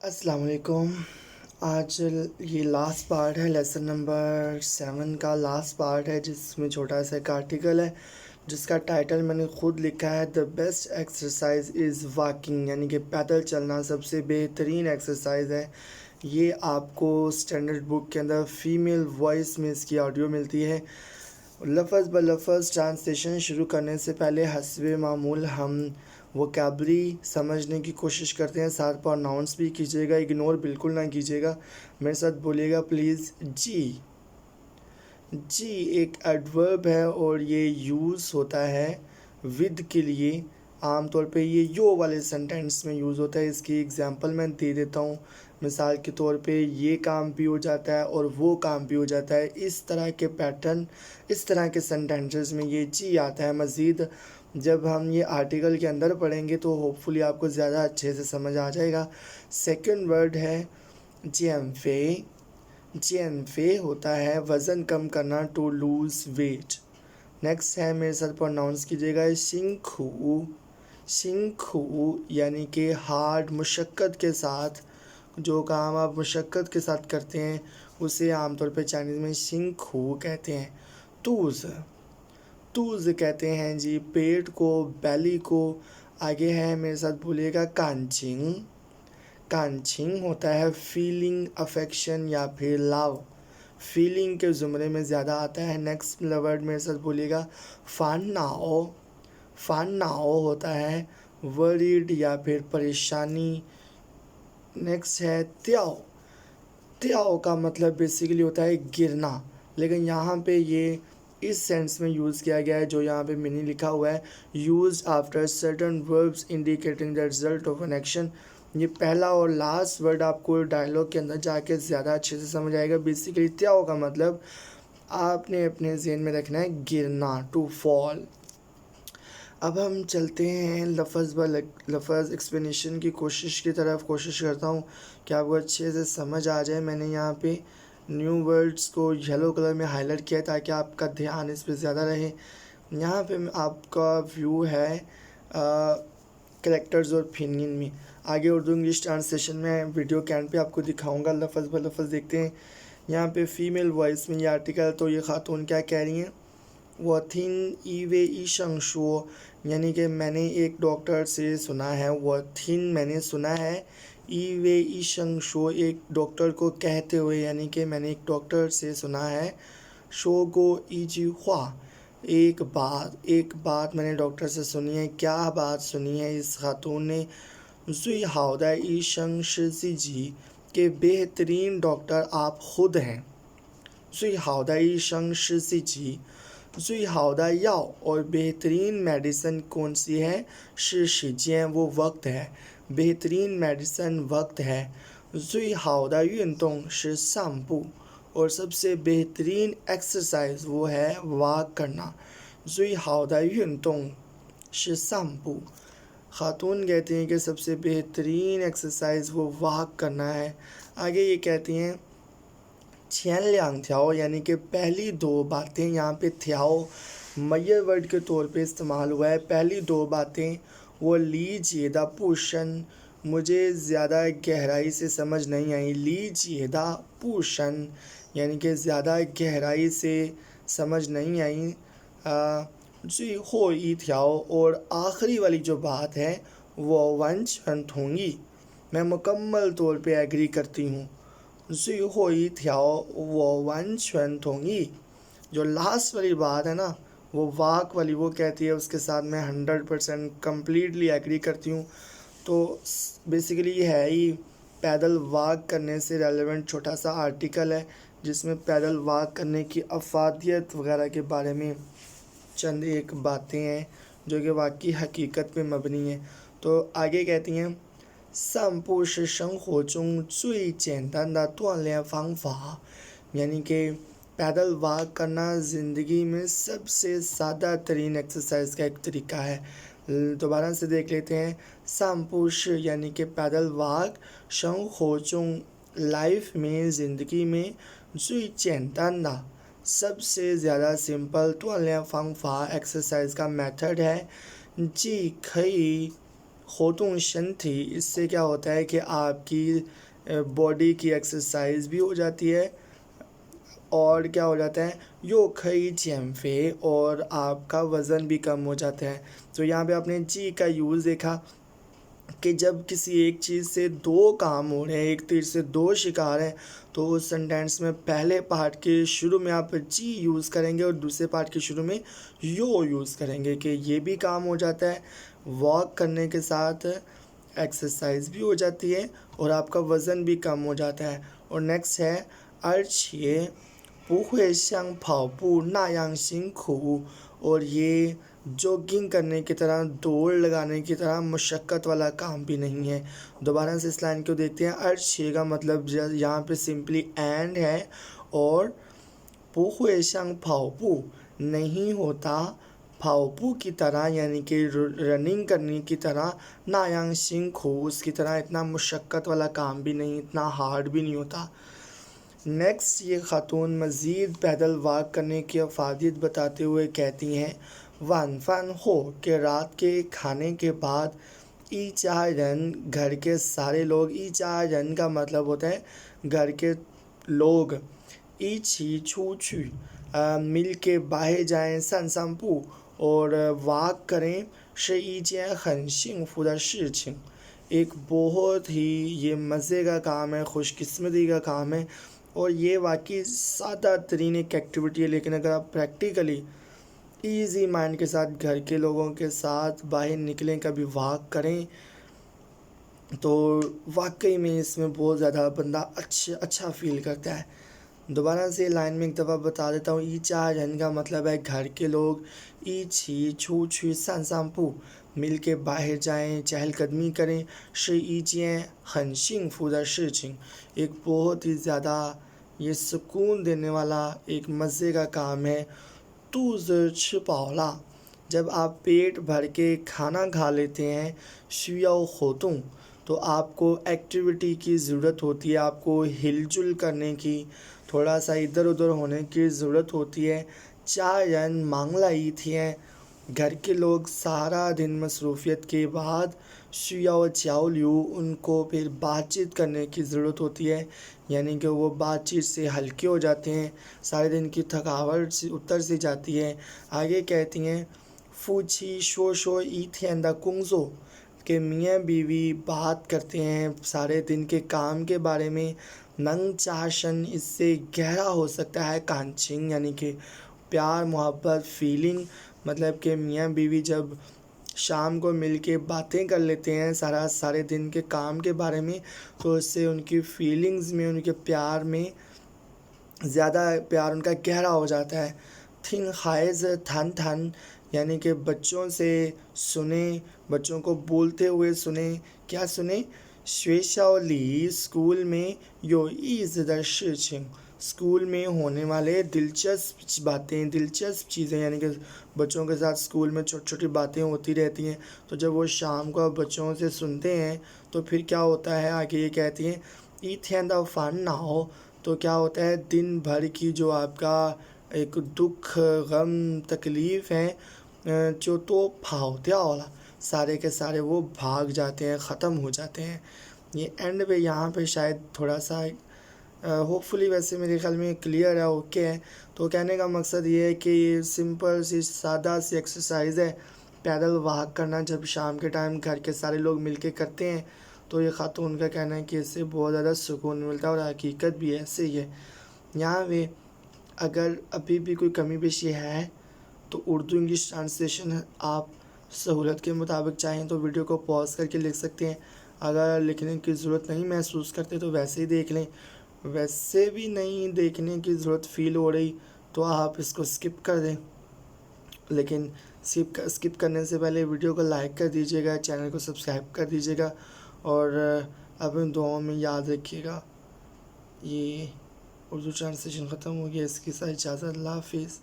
अस्सलाम वालेकुम। आज ये लास्ट पार्ट है, लेसन नंबर 7 का लास्ट पार्ट है, जिसमें छोटा सा एक आर्टिकल है जिसका टाइटल मैंने खुद लिखा है, the best exercise is walking, यानी कि पैदल चलना सबसे बेहतरीन एक्सरसाइज है। ये आपको स्टैंडर्ड बुक के अंदर फीमेल वॉइस में इसकी ऑडियो मिलती है। लफ्ज़ ब लफ्ज़ ट्रांसलेशन शुरू करने से पहले हस्बे मामूल हम वोकैबुलरी समझने की कोशिश करते हैं, साथ प्रोनाउंस भी कीजिएगा, इग्नोर बिल्कुल ना कीजिएगा। मेरे साथ बोलिएगा प्लीज़। जी जी एक एडवर्ब है और ये यूज़ होता है विद के लिए। आमतौर पे ये यो वाले सेंटेंस में यूज़ होता है। इसकी एग्जांपल मैं दे देता हूँ। मिसाल के तौर पे ये काम भी हो जाता है और वो काम भी हो जाता है। इस तरह के पैटर्न, इस तरह के सेंटेंसेस में ये जी आता है। मज़ीद जब हम ये आर्टिकल के अंदर पढ़ेंगे तो होपफुली आपको ज़्यादा अच्छे से समझ आ जाएगा। सेकंड वर्ड है जेम्फे। जेम्फे होता है वज़न कम करना, टू लूज़ वेट। नेक्स्ट है, मेरे साथ प्रोनाउंस कीजिएगा, शिंखू। शिंखू यानी कि हार्ड, मुशक्क़त के साथ। जो काम आप मुशक्क़त के साथ करते हैं उसे आमतौर पे चाइनीज़ में शिंखू कहते हैं। तूज़, तूज़ कहते हैं जी पेट को, बेली को। आगे है, मेरे साथ बोलिएगा, कांचिंग। कांचिंग होता है फीलिंग, अफेक्शन या फिर लव। फीलिंग के ज़ुमरे में ज़्यादा आता है। नेक्स्ट वर्ड मेरे साथ बोलिएगा, फान्नाओ। फान्नाओ होता है वरीड या फिर परेशानी। नेक्स्ट है त्याओ। त्याओ का मतलब बेसिकली होता है गिरना, लेकिन यहाँ पे ये इस सेंस में यूज़ किया गया है जो यहाँ पे मीनिंग लिखा हुआ है, used after certain verbs indicating the result of an action. ये पहला और लास्ट वर्ड आपको डायलॉग के अंदर जाके ज़्यादा अच्छे से समझ आएगा। बेसिकली त्याओ का मतलब आपने अपने ज़हन में रखना है गिरना, टू फॉल। अब हम चलते हैं लफ्ज़ ब लफ्ज़ एक्सप्लेनेशन की कोशिश की तरफ। कोशिश करता हूँ कि आपको अच्छे से समझ आ जाए। मैंने यहाँ पे न्यू वर्ड्स को येलो कलर में हाईलाइट किया है ताकि आपका ध्यान इस पे ज़्यादा रहे। यहाँ पे आपका व्यू है कैरेक्टर्स और ओपिनियन में। आगे उर्दू इंग्लिश ट्रांसलेशन में वीडियो कैन पे आपको दिखाऊंगा। लफ्ज़ ब लफ्ज़ देखते हैं। यहाँ पे फीमेल वॉइस में ये आर्टिकल, तो ये खातून क्या कह रही हैं, वो थिन ईवे ईशंग शो, यानी कि मैंने एक डॉक्टर से सुना है। वो थिन मैंने सुना है, ईवे ईशंग शो एक डॉक्टर को कहते हुए, यानी कि मैंने एक डॉक्टर से सुना है। शो गो ईजी हुआ, एक बात मैंने डॉक्टर से सुनी है। क्या बात सुनी है इस खातून ने? जुई हाउदा ईशंग शिजी जी, के बेहतरीन डॉक्टर आप खुद हैं। जुई हाउदा ईशंग शिजी जी, जुई हाउदा याओ, और बेहतरीन मेडिसिन कौन सी है? शिशिजियन, वो वक्त है। बेहतरीन मेडिसिन वक्त है। जुई हाउदा यूनतोंग शि सांपू, और सबसे बेहतरीन एक्सरसाइज वो है वॉक करना। जुई हाउदा यूनतोंग शि सांपू, खातून कहती हैं कि सबसे बेहतरीन एक्सरसाइज वो वॉक करना है। आगे ये कहती हैं छेन लियांग थ्याओ, यानी कि पहली दो बातें। यहाँ पे थ्याओ मयर वर्ड के तौर पे इस्तेमाल हुआ है। पहली दो बातें वो लीजिएदा पूशन, मुझे ज़्यादा गहराई से समझ नहीं आई। लीजिएदा पूशन यानी कि ज़्यादा गहराई से समझ नहीं आई। जी हो ई थ्याओ, और आखिरी वाली जो बात है वो वंश होंगी, मैं मुकम्मल तौर पे एग्री करती हूँ। जी हो ई थ्याओ वो वंश होंगी, जो लास्ट वाली बात है ना, वो वाक वाली, वो कहती है, उसके साथ मैं 100% कम्प्लीटली एग्री करती हूँ। तो बेसिकली ये है ही पैदल वॉक करने से रेलेवेंट छोटा सा आर्टिकल है, जिसमें पैदल वॉक करने की अफादियत वगैरह के बारे में चंद एक बातें हैं जो कि वाकई हकीकत पे मबनी है। तो आगे कहती हैं, 散步是生活中最简单的锻炼方法，यानी कि पैदल वॉक करना ज़िंदगी में सबसे सादा तरीन एक्सरसाइज का एक तरीका है। दोबारा से देख लेते हैं। 散步是 यानी कि पैदल वॉक, 生活中 लाइफ में, ज़िंदगी में, 最简单的 सबसे ज़्यादा सिंपल, 锻炼方法 एक्सरसाइज का मेथड है। जी खई خوتون شن تھی، اس سے کیا ہوتا ہے کہ آپ کی باڈی کی ایکسرسائز بھی ہو جاتی ہے اور کیا ہو جاتا ہے یو کھئی چینفے، اور آپ کا وزن بھی کم ہو جاتا ہے۔ تو یہاں پہ آپ نے جی کا یوز دیکھا کہ جب کسی ایک چیز سے دو کام ہو رہے ہیں، ایک تیر سے دو شکار ہیں، تو اس سنٹینس میں پہلے پارٹ کے شروع میں آپ جی یوز کریں گے اور دوسرے پارٹ کے شروع میں یو یوز کریں گے کہ یہ بھی کام ہو جاتا ہے، واک کرنے کے ساتھ ایکسرسائز بھی ہو جاتی ہے اور آپ کا وزن بھی کم ہو جاتا ہے۔ اور نیکسٹ ہے ارچھے پوہے شانگ پھاؤ پو نا یانگ سنگ کھو، اور یہ جوگنگ کرنے کی طرح، دوڑ لگانے کی طرح مشقت والا کام بھی نہیں ہے۔ دوبارہ سے اس لائن کو دیکھتے ہیں۔ ارچھے کا مطلب یہاں پہ سمپلی اینڈ ہے، اور پوہے شانگ پھاؤ پو نہیں ہوتا پھاؤپو کی طرح، یعنی کہ رننگ کرنے کی طرح، نا یانگ سنگ کھو اس کی طرح اتنا مشقت والا کام بھی نہیں، اتنا ہارڈ بھی نہیں ہوتا۔ نیکسٹ یہ خاتون مزید پیدل واک کرنے کی افادیت بتاتے ہوئے کہتی ہیں وان فان ہو کہ رات کے کھانے کے بعد ای چا رن گھر کے سارے لوگ، ای چا رن کا مطلب ہوتا ہے گھر کے لوگ، ای چھی چھو چھو مل کے باہر جائیں، سن سن پو اور واک کریں، شی ای جین ہن شنگ فو دا شی چھنگ ایک بہت ہی یہ مزے کا کام ہے، خوش قسمتی کا کام ہے، اور یہ واقعی سادہ ترین ایک ایکٹیویٹی ہے، لیکن اگر آپ پریکٹیکلی ایزی مائنڈ کے ساتھ گھر کے لوگوں کے ساتھ باہر نکلیں، کبھی واک کریں، تو واقعی میں اس میں بہت زیادہ بندہ اچھا فیل کرتا ہے۔ دوبارہ سے لائن میں ایک دفعہ بتا دیتا ہوں۔ ای چا رن کا مطلب ہے گھر کے لوگ، ای چھی چھو چھو سان سان پو مل کے باہر جائیں، چہل قدمی کریں، شی ای جین ہن شنگ فو دا شی چھنگ ایک بہت ہی زیادہ یہ سکون دینے والا ایک مزے کا کام ہے۔ تو چھپاولا جب آپ پیٹ بھر کے کھانا کھا لیتے ہیں، شیاؤ خوتوں تو آپ کو ایکٹیویٹی کی ضرورت ہوتی ہے، آپ کو ہل جل کرنے کی، تھوڑا سا ادھر ادھر ہونے کی ضرورت ہوتی ہے۔ چا ین مانگ لائی تھی ہیں، گھر کے لوگ سارا دن مصروفیت کے بعد شیاؤ چاؤ لیو ان کو پھر بات چیت کرنے کی ضرورت ہوتی ہے، یعنی کہ وہ بات چیت سے ہلکے ہو جاتے ہیں، سارے دن کی تھکاوٹ سے اتر سی جاتی ہے۔ آگے کہتی ہیں فو چھی شو شو ای تھین دا کنگزو کہ میاں بیوی بات کرتے ہیں سارے دن کے کام کے بارے میں، ننگ چاشن اس سے گہرا ہو سکتا ہے، کانچنگ یعنی کہ پیار محبت فیلنگ، مطلب کہ میاں بیوی جب شام کو مل کے باتیں کر لیتے ہیں سارے دن کے کام کے بارے میں، تو اس سے ان کی فیلنگز میں، ان کے پیار میں زیادہ پیار ان کا گہرا ہو جاتا ہے۔ تھن خائز تھن تھن یعنی کہ بچوں سے سنیں، بچوں کو بولتے ہوئے سنیں، کیا سنیں؟ شویشاؤ لی اسکول میں یو ایز در شیچنگ اسکول میں ہونے والے دلچسپ باتیں، دلچسپ چیزیں، یعنی کہ بچوں کے ساتھ اسکول میں چھوٹی چھوٹی باتیں ہوتی رہتی ہیں، تو جب وہ شام کو بچوں سے سنتے ہیں تو پھر کیا ہوتا ہے، آگے یہ کہتی ہیں ای تھین دا فن نہ ہو تو کیا ہوتا ہے دن بھر کی جو آپ کا ایک دکھ غم تکلیف ہے جو تو پھاؤتیا والا سارے کے سارے وہ بھاگ جاتے ہیں، ختم ہو جاتے ہیں۔ یہ اینڈ پہ یہاں پہ شاید تھوڑا سا ہوپ فلی ویسے میرے خیال میں کلیئر ہے، اوکے ہے۔ تو کہنے کا مقصد یہ ہے کہ یہ سمپل سی سادہ سی ایکسرسائز ہے، پیدل واک کرنا جب شام کے ٹائم گھر کے سارے لوگ مل کے کرتے ہیں، تو یہ خاتون کا کہنا ہے کہ اس سے بہت زیادہ سکون ملتا ہے، اور حقیقت بھی ایسے ہی ہے۔ یہاں پہ اگر ابھی بھی کوئی کمی بیشی ہے تو اردو انگلش ٹرانسلیشن آپ سہولت کے مطابق چاہیں تو ویڈیو کو پاز کر کے لکھ سکتے ہیں، اگر لکھنے کی ضرورت نہیں محسوس کرتے تو ویسے ہی دیکھ لیں، ویسے بھی نہیں دیکھنے کی ضرورت فیل ہو رہی تو آپ اس کو سکپ کر دیں، لیکن سکپ کرنے سے پہلے ویڈیو کو لائک کر دیجیے گا، چینل کو سبسکرائب کر دیجیے گا، اور اپنے دعاؤں میں یاد رکھیے گا۔ یہ اردو ٹرانسلیشن ختم ہو گیا، اس کے ساتھ اجازت، اللہ حافظ۔